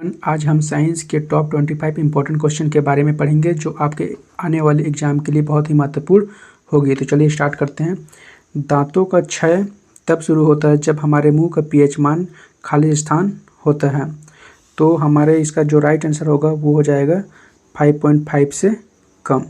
आज हम साइंस के टॉप 25 इम्पोर्टेंट क्वेश्चन के बारे में पढ़ेंगे जो आपके आने वाले एग्जाम के लिए बहुत ही महत्वपूर्ण होगी। तो चलिए स्टार्ट करते हैं। दांतों का क्षय तब शुरू होता है जब हमारे मुंह का पीएच मान खाली स्थान होता है। तो हमारे इसका जो राइट आंसर होगा वो हो जाएगा 5.5 से कम।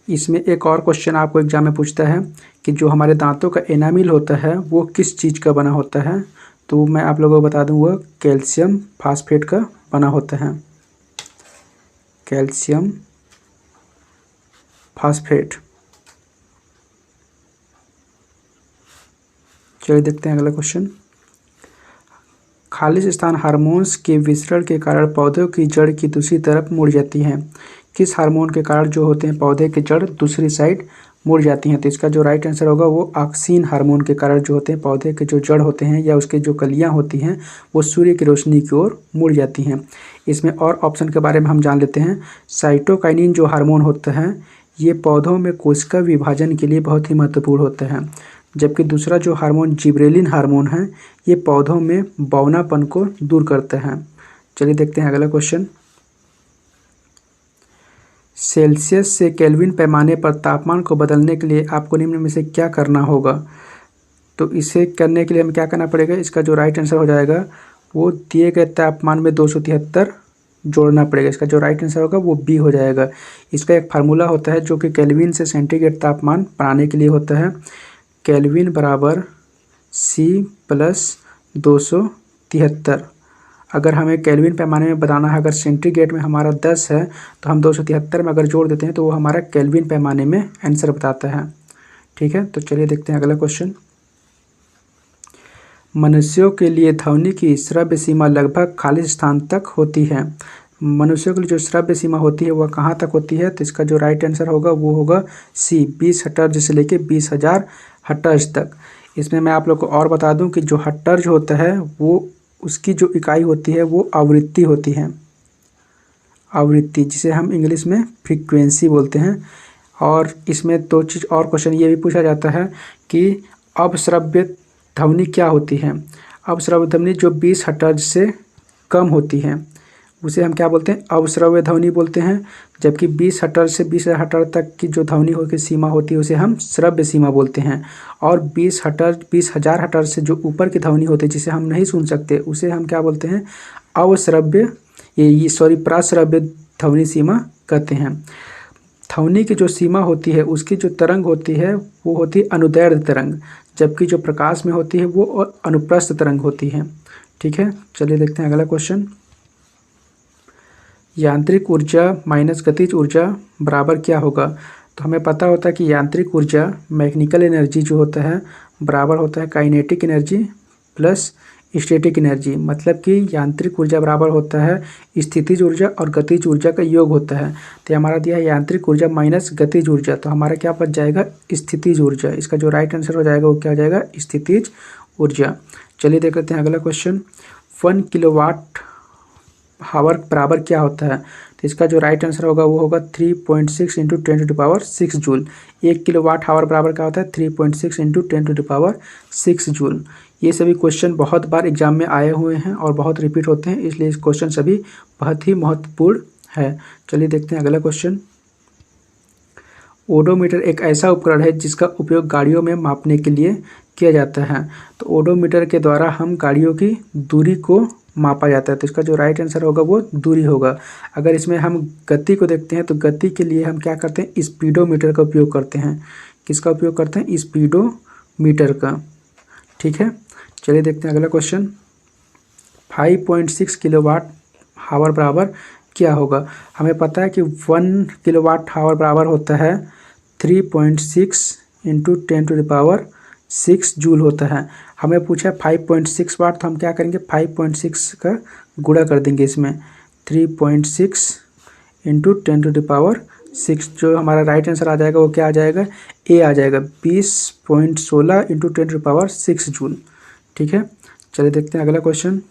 इसमें एक और क्वेश्चन आपको एग्जाम में पूछता है कि जो हमारे दांतों का एनामिल होता है वो किस चीज़ का बना होता है। तो मैं आप लोगों को बता दूं वह कैल्शियम फास्फेट का बना होता है। Calcium phosphate. चलिए देखते हैं अगला क्वेश्चन। खालिज स्थान हार्मोन्स के विसरण के कारण पौधों की जड़ की दूसरी तरफ मुड़ जाती हैं। किस हार्मोन के कारण जो होते हैं पौधे की जड़ दूसरी साइड मुड़ जाती हैं। तो इसका जो राइट आंसर होगा वो ऑक्सीन हार्मोन के कारण जो होते हैं पौधे के जो जड़ होते हैं या उसके जो कलियां होती हैं वो सूर्य की रोशनी की ओर मुड़ जाती हैं। इसमें और ऑप्शन के बारे में हम जान लेते हैं। साइटोकाइनिन जो हार्मोन होता है ये पौधों में कोशिका विभाजन के लिए बहुत ही महत्वपूर्ण होता है, जबकि दूसरा जो हार्मोन जिब्रेलिन हार्मोन है ये पौधों में बौनापन को दूर करता है। चलिए देखते हैं अगला क्वेश्चन। सेल्सियस से केल्विन पैमाने पर तापमान को बदलने के लिए आपको निम्न में से क्या करना होगा। तो इसे करने के लिए हमें क्या करना पड़ेगा। इसका जो राइट आंसर हो जाएगा वो दिए गए तापमान में 273 जोड़ना पड़ेगा। इसका जो राइट आंसर होगा वो बी हो जाएगा। इसका एक फार्मूला होता है जो कि केल्विन से सेंटीग्रेड तापमान बनाने के लिए होता है। केल्विन बराबर C प्लस 273। अगर हमें केल्विन पैमाने में बताना है, अगर सेंटीग्रेड में हमारा 10 है तो हम 273 में अगर जोड़ देते हैं तो वो हमारा केल्विन पैमाने में आंसर बताता है। ठीक है, तो चलिए देखते हैं अगला क्वेश्चन। मनुष्यों के लिए ध्वनि की श्रव्य सीमा लगभग खालिज स्थान तक होती है। मनुष्यों के लिए जो श्रव्य सीमा होती है वह कहाँ तक होती है। तो इसका जो राइट आंसर होगा वो होगा C 20 हर्ट्ज से लेके 20,000 हर्ट्ज तक। इसमें मैं आप लोग को और बता दूं कि जो हर्ट्ज होता है वो उसकी जो इकाई होती है वो आवृत्ति होती है। आवृत्ति जिसे हम इंग्लिश में फ्रीक्वेंसी बोलते हैं। और इसमें दो चीज़ और क्वेश्चन ये भी पूछा जाता है कि अपश्रव्य ध्वनि क्या होती है। अपश्रव्य ध्वनि जो 20 हर्ट्ज से कम होती है उसे हम क्या बोलते हैं, अवश्रव्य ध्वनि बोलते हैं। जबकि 20 हर्ट्ज से 20,000 हर्ट्ज तक की जो ध्वनि की सीमा होती है उसे हम श्रव्य सीमा बोलते हैं। और 20,000 हर्ट्ज से जो ऊपर की ध्वनि होती है जिसे हम नहीं सुन सकते उसे हम क्या बोलते हैं, अवश्रव्य प्राश्रव्य ध्वनि सीमा कहते हैं। ध्वनि की जो सीमा होती है उसकी जो तरंग होती है वो होती है अनुदैर्ध्य तरंग, जबकि जो प्रकाश में होती है वो अनुप्रस्थ तरंग होती है। ठीक है, चलिए देखते हैं अगला क्वेश्चन। यांत्रिक ऊर्जा माइनस गतिज ऊर्जा बराबर क्या होगा। तो हमें पता होता है कि यांत्रिक ऊर्जा मैकेनिकल एनर्जी जो होता है बराबर होता है kinetic energy plus static energy. मतलब कि यांत्रिक ऊर्जा बराबर होता है स्थितिज ऊर्जा और गतिज ऊर्जा का योग होता है। तो हमारा दिया है यांत्रिक ऊर्जा माइनस गतिज ऊर्जा, तो हमारा क्या बच जाएगा, स्थितिज ऊर्जा। इसका जो राइट आंसर हो जाएगा वो क्या हो जाएगा, स्थितिज ऊर्जा। चलिए देख लेते हैं अगला क्वेश्चन। 1 किलोवाट हावर बराबर क्या होता है। तो इसका जो राइट आंसर होगा वो होगा 3.6 इंटू 10⁻6 जूल। 1 किलोवाट हावर बराबर क्या होता है, 3.6 इंटू 10⁻6 जूल। ये सभी क्वेश्चन बहुत बार एग्जाम में आए हुए हैं और बहुत रिपीट होते हैं, इसलिए इस क्वेश्चन सभी बहुत ही महत्वपूर्ण है। चलिए देखते हैं अगला क्वेश्चन। ओडोमीटर एक ऐसा उपकरण है जिसका उपयोग गाड़ियों में मापने के लिए किया जाता है। तो ओडोमीटर के द्वारा हम गाड़ियों की दूरी को मापा जाता है। तो इसका जो राइट आंसर होगा वो दूरी होगा। अगर इसमें हम गति को देखते हैं तो गति के लिए हम क्या करते हैं, स्पीडोमीटर का उपयोग करते हैं। किसका उपयोग करते हैं, स्पीडोमीटर का। ठीक है, चलिए देखते हैं अगला क्वेश्चन। 5.6 किलोवाट हावर बराबर क्या होगा। हमें पता है कि 1 किलोवाट हावर बराबर होता है 3.6 इंटू 10⁻6 जूल होता है। हमें पूछा है 5.6 वाट, तो हम क्या करेंगे 5.6 का गुणा कर देंगे इसमें 3.6 इंटू 10⁻6। जो हमारा राइट आंसर आ जाएगा वो क्या आ जाएगा, ए आ जाएगा 20.16 इंटू 10⁻6 जूल। ठीक है, चलिए देखते हैं अगला क्वेश्चन।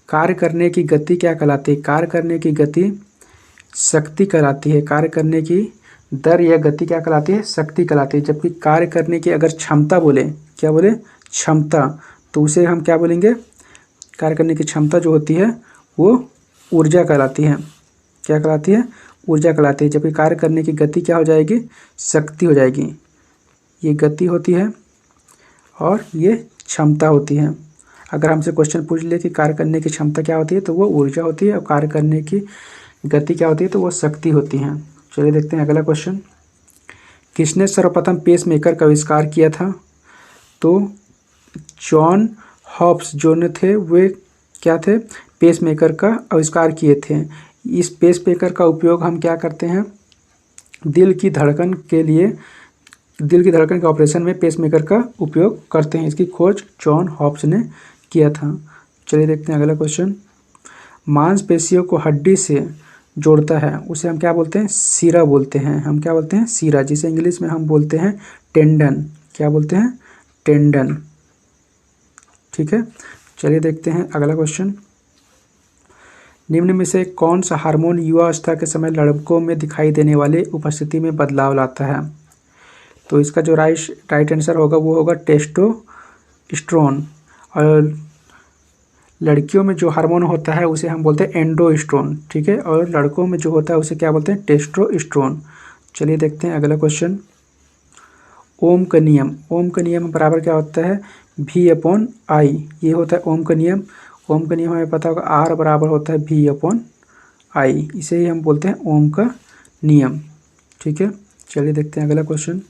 कार्य करने की गति क्या कहलाती है। कार्य करने की गति शक्ति कहलाती है। कार्य करने की दर या गति क्या कहलाती है, शक्ति कहलाती है। जबकि कार्य करने की अगर क्षमता बोले, क्या बोले, क्षमता, तो उसे हम क्या बोलेंगे, कार्य करने की क्षमता जो होती है वो ऊर्जा कहलाती है। क्या कहलाती है? ऊर्जा कहलाती है। जबकि कार्य करने की गति क्या हो जाएगी? शक्ति हो जाएगी। ये गति होती है और ये क्षमता होती है। अगर हमसे क्वेश्चन पूछ ले कि कार्य करने की क्षमता क्या होती है तो वो ऊर्जा होती है, और कार्य करने की गति क्या होती है तो वो शक्ति होती है। चलिए देखते हैं अगला क्वेश्चन। किसने सर्वप्रथम पेस मेकर का आविष्कार किया था? तो जॉन हॉब्स जो ने थे वे क्या थे? पेस मेकर का आविष्कार किए थे। इस पेस मेकर का उपयोग हम क्या करते हैं? दिल की धड़कन के ऑपरेशन में पेस मेकर का उपयोग करते हैं। इसकी खोज जॉन हॉब्स ने किया था। चलिए देखते हैं अगला क्वेश्चन। मांसपेशियों को हड्डी से जोड़ता है उसे हम क्या बोलते हैं? सीरा बोलते हैं। हम क्या बोलते हैं? सीरा, जिसे इंग्लिश में हम बोलते हैं टेंडन। क्या बोलते हैं? टेंडन। ठीक है, चलिए देखते हैं अगला क्वेश्चन। निम्न में से कौन सा हार्मोन युवावस्था के समय लड़कों में दिखाई देने वाले उपस्थिति में बदलाव लाता है? तो इसका जो राइट आंसर होगा वो होगा टेस्टोस्टेरोन। और लड़कियों में जो हार्मोन होता है उसे हम बोलते हैं एंडोस्टेरोन। ठीक है, और लड़कों में जो होता है उसे क्या बोलते हैं? टेस्टोस्टेरोन। चलिए देखते हैं अगला क्वेश्चन। ओम का नियम। ओम का नियम बराबर क्या होता है? V/I। ये होता है ओम का नियम। ओम का नियम हमें पता होगा R बराबर होता है V/I। इसे ही हम बोलते हैं ओम का नियम। ठीक है, चलिए देखते हैं अगला क्वेश्चन।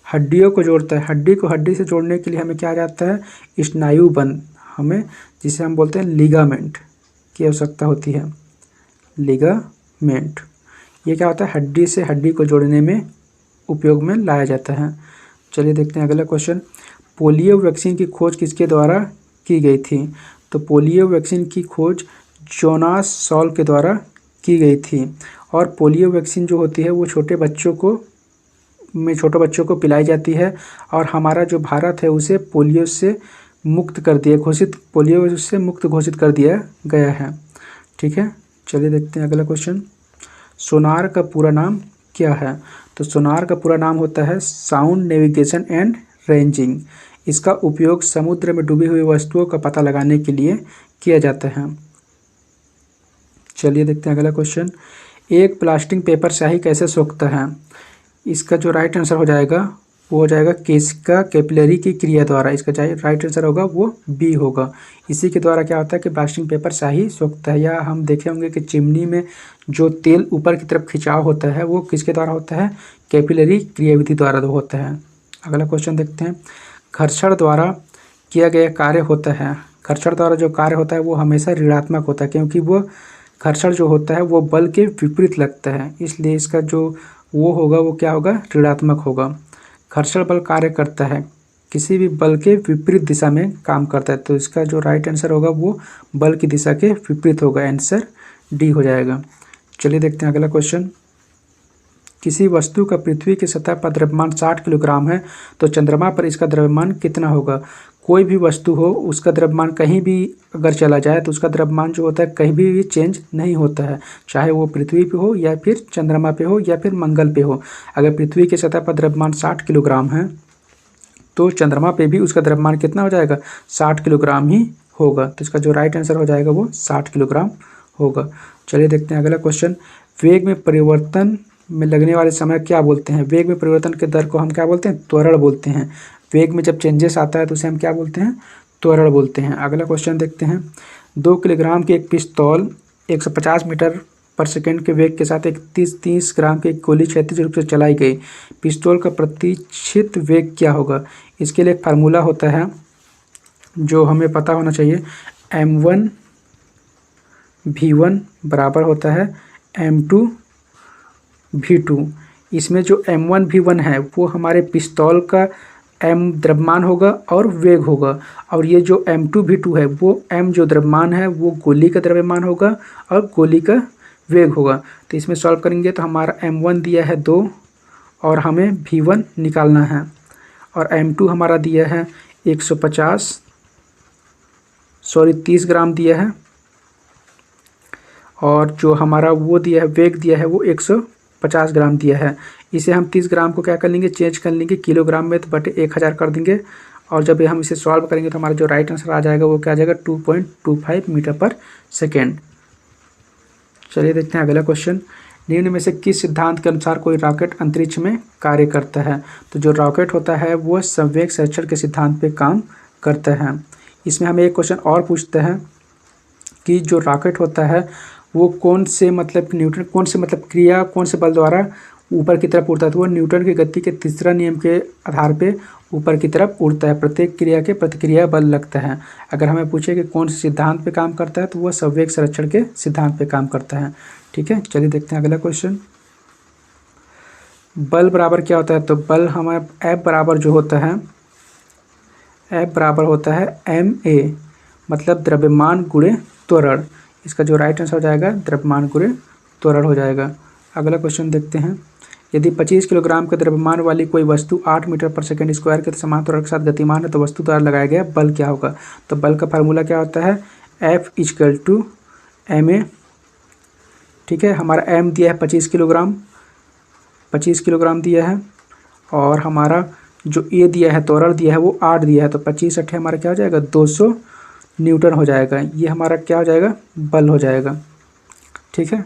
हड्डियों को जोड़ता है। हड्डी को हड्डी से जोड़ने के लिए हमें क्या जाता है? स्नायुबंध, हमें जिसे हम बोलते हैं लिगामेंट की आवश्यकता होती है। लिगामेंट ये क्या होता है? हड्डी से हड्डी को जोड़ने में उपयोग में लाया जाता है। चलिए देखते हैं अगला क्वेश्चन। पोलियो वैक्सीन की खोज किसके द्वारा की गई थी? तो पोलियो वैक्सीन की खोज जोनास सॉल्व के द्वारा की गई थी। और पोलियो वैक्सीन जो होती है वो छोटे बच्चों को पिलाई जाती है। और हमारा जो भारत है उसे पोलियो से मुक्त घोषित कर दिया गया है। ठीक है, चलिए देखते हैं अगला क्वेश्चन। सोनार का पूरा नाम क्या है? तो सोनार का पूरा नाम होता है साउंड नेविगेशन एंड रेंजिंग। इसका उपयोग समुद्र में डूबी हुई वस्तुओं का पता लगाने के लिए किया जाता है। चलिए देखते हैं अगला क्वेश्चन। एक प्लास्टिक पेपर स्याही कैसे सोखता है? इसका जो राइट आंसर हो जाएगा वो हो जाएगा केशिका कैपिलरी की क्रिया द्वारा। इसका राइट आंसर होगा वो बी होगा। इसी के द्वारा क्या होता है कि प्लास्टिक पेपर स्याही सोखता है। या हम देखे होंगे कि चिमनी में जो तेल ऊपर की तरफ खिंचाव होता है वो किसके द्वारा होता है? कैपिलरी क्रियाविधि द्वारा होता है। अगला क्वेश्चन देखते हैं। घर्षण द्वारा किया गया कार्य होता है। घर्षण द्वारा जो कार्य होता है वो हमेशा ऋणात्मक होता है, क्योंकि वो घर्षण जो होता है वो बल के विपरीत लगता है, इसलिए इसका जो वो होगा वो क्या होगा? ऋणात्मक होगा। घर्षण बल कार्य करता है किसी भी बल के विपरीत दिशा में काम करता है, तो इसका जो राइट आंसर होगा वो बल की दिशा के विपरीत होगा। आंसर डी हो जाएगा। चलिए देखते हैं अगला क्वेश्चन। किसी वस्तु का पृथ्वी की सतह पर द्रव्यमान 60 किलोग्राम है तो चंद्रमा पर इसका द्रव्यमान कितना होगा? कोई भी वस्तु हो उसका द्रव्यमान कहीं भी अगर चला जाए तो उसका द्रव्यमान जो होता है कहीं भी चेंज नहीं होता है, चाहे वो पृथ्वी पे हो या फिर चंद्रमा पे हो या फिर मंगल पे हो। अगर पृथ्वी की सतह पर द्रव्यमान 60 किलोग्राम है तो चंद्रमा पे भी उसका द्रव्यमान कितना हो जाएगा? 60 किलोग्राम ही होगा। तो इसका जो राइट आंसर हो जाएगा वो 60 किलोग्राम होगा। चलिए देखते हैं अगला क्वेश्चन। वेग में परिवर्तन में लगने वाले समय क्या बोलते हैं? वेग में परिवर्तन के दर को हम क्या बोलते हैं? त्वरण बोलते हैं। वेग में जब चेंजेस आता है तो उसे हम क्या बोलते हैं? त्वरण बोलते हैं। अगला क्वेश्चन देखते हैं। 2 किलोग्राम की एक पिस्तौल 150 मीटर पर सेकेंड के वेग के साथ एक 30 ग्राम की एक गोली क्षैतिज रूप से चलाई गई। पिस्तौल का प्रतीक्षित वेग क्या होगा? इसके लिए एक फार्मूला होता है जो हमें पता होना चाहिए। m1v1 बराबर होता है m2v2। इसमें जो m1v1 है वो हमारे पिस्तौल का m द्रव्यमान होगा और वेग होगा, और ये जो m2v2 है वो m जो द्रव्यमान है वो गोली का द्रव्यमान होगा और गोली का वेग होगा। तो इसमें सॉल्व करेंगे तो हमारा m1 दिया है 2 और हमें v1 निकालना है, और m2 हमारा दिया है 30 ग्राम दिया है, और जो हमारा वो दिया है वेग दिया है वो 150 ग्राम दिया है। इसे हम 30 ग्राम को क्या कर लेंगे? चेंज कर लेंगे किलोग्राम में, तो बटे 1000 कर देंगे, और जब हम इसे सॉल्व करेंगे तो हमारा जो राइट आंसर आ जाएगा वो क्या आ जाएगा? 2.25 मीटर पर सेकेंड। चलिए देखते हैं अगला क्वेश्चन। निम्न में से किस सिद्धांत के अनुसार कोई रॉकेट अंतरिक्ष में कार्य करता है? तो जो रॉकेट होता है वो संवेग संरक्षण के सिद्धांत पे काम करता है। इसमें हमें एक क्वेश्चन और पूछते हैं कि जो रॉकेट होता है वो कौन से मतलब क्रिया कौन से बल द्वारा ऊपर की तरफ उड़ता है? तो वो न्यूटन की गति के तीसरा नियम के आधार पे ऊपर की तरफ उड़ता है। प्रत्येक क्रिया के प्रतिक्रिया बल लगता है। अगर हमें पूछे कि कौन से सिद्धांत पे काम करता है तो वह संवेग संरक्षण के सिद्धांत पे काम करता है। ठीक है, चलिए देखते हैं अगला क्वेश्चन। बल बराबर क्या होता है? तो बल हमारा F बराबर जो होता है, F बराबर होता है ma, मतलब द्रव्यमान गुणे त्वरण। इसका जो राइट आंसर हो जाएगा द्रव्यमान गुणे त्वरण हो जाएगा। अगला क्वेश्चन देखते हैं। यदि 25 किलोग्राम के द्रव्यमान वाली कोई वस्तु 8 मीटर पर सेकंड स्क्वायर के समान त्वरण के साथ गतिमान है तो वस्तु द्वारा लगाया गया बल क्या होगा? तो बल का फार्मूला क्या होता है? F = ma। ठीक है, हमारा m दिया है 25 किलोग्राम दिया है, और हमारा जो a दिया है त्वरण दिया है वो 8 दिया है, तो 25 8 हमारा क्या हो जाएगा 200 न्यूटन हो जाएगा। ये हमारा क्या हो जाएगा? बल हो जाएगा। ठीक है,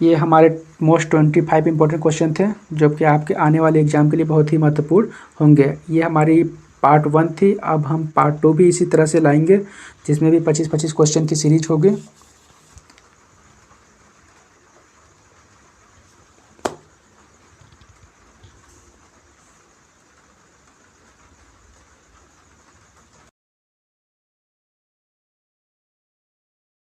ये हमारे मोस्ट 25 इंपॉर्टेंट क्वेश्चन थे जो कि आपके आने वाले एग्जाम के लिए बहुत ही महत्वपूर्ण होंगे। ये हमारी पार्ट 1 थी। अब हम पार्ट 2 भी इसी तरह से लाएंगे जिसमें भी 25-25 क्वेश्चन की सीरीज होगी।